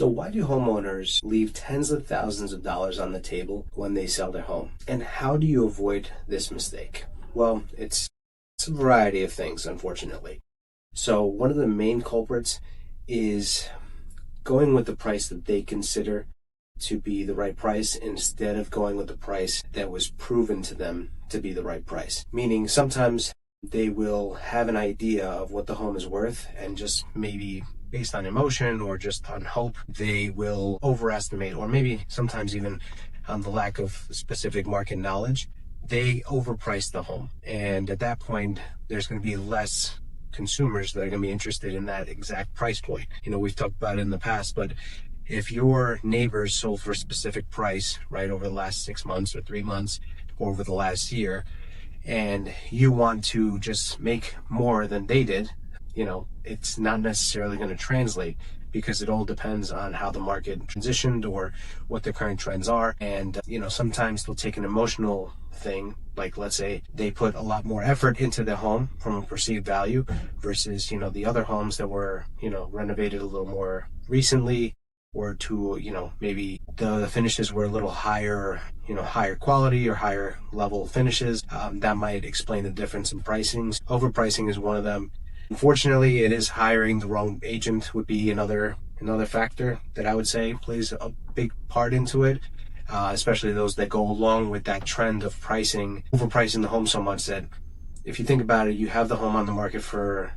So why do homeowners leave tens of thousands of dollars on the table when they sell their home? And how do you avoid this mistake? Well, it's a variety of things, unfortunately. So one of the main culprits is going with the price that they consider to be the right price instead of going with the price that was proven to them to be the right price. Meaning sometimes they will have an idea of what the home is worth, and just maybe based on emotion or just on hope, they will overestimate, or maybe sometimes even on the lack of specific market knowledge, they overprice the home. And at that point, there's going to be less consumers that are going to be interested in that exact price point. We've talked about it in the past, but if your neighbors sold for a specific price, right, over the last 6 months or 3 months, or over the last year, and you want to just make more than they did, it's not necessarily going to translate, because it all depends on how the market transitioned or what the current trends are. And, sometimes they'll take an emotional thing, like let's say they put a lot more effort into the home from a perceived value versus, the other homes that were, renovated a little more recently, or to, maybe the finishes were a little higher, higher quality or higher level finishes. That might explain the difference in pricings. Overpricing is one of them. Unfortunately, it is hiring the wrong agent would be another factor that I would say plays a big part into it, especially those that go along with that trend of overpricing the home so much that if you think about it, you have the home on the market for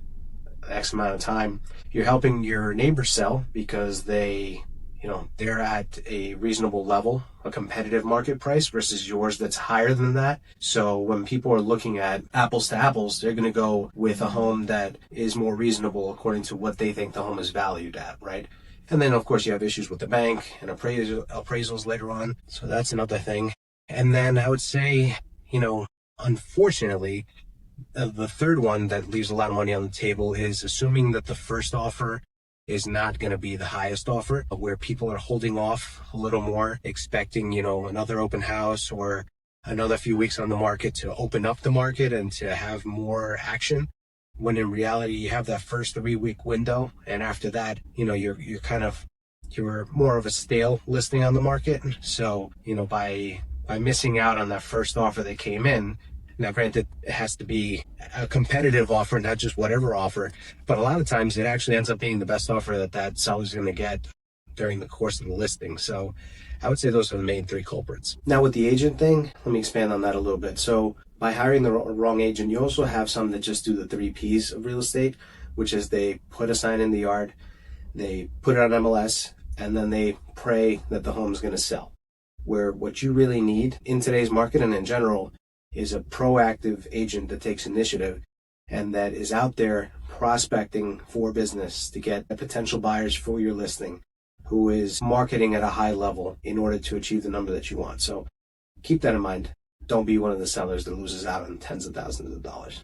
X amount of time. You're helping your neighbors sell because they're at a reasonable level, a competitive market price versus yours that's higher than that. So when people are looking at apples to apples, they're going to go with a home that is more reasonable according to what they think the home is valued at, right? And then of course you have issues with the bank and appraisals later on. So that's another thing. And then I would say, unfortunately, the third one that leaves a lot of money on the table is assuming that the first offer is not going to be the highest offer, where people are holding off a little more, expecting, another open house or another few weeks on the market to open up the market and to have more action. When in reality, you have that first 3-week window. And after that, you're more of a stale listing on the market. So, by missing out on that first offer that came in, now, granted, it has to be a competitive offer, not just whatever offer, but a lot of times it actually ends up being the best offer that seller's going to get during the course of the listing. So I would say those are the main 3 culprits. Now, with the agent thing, let me expand on that a little bit. So by hiring the wrong agent, you also have some that just do the 3 Ps of real estate, which is they put a sign in the yard, they put it on MLS, and then they pray that the home is going to sell. Where what you really need in today's market and in general is a proactive agent that takes initiative and that is out there prospecting for business to get potential buyers for your listing, who is marketing at a high level in order to achieve the number that you want. So keep that in mind. Don't be one of the sellers that loses out on tens of thousands of dollars.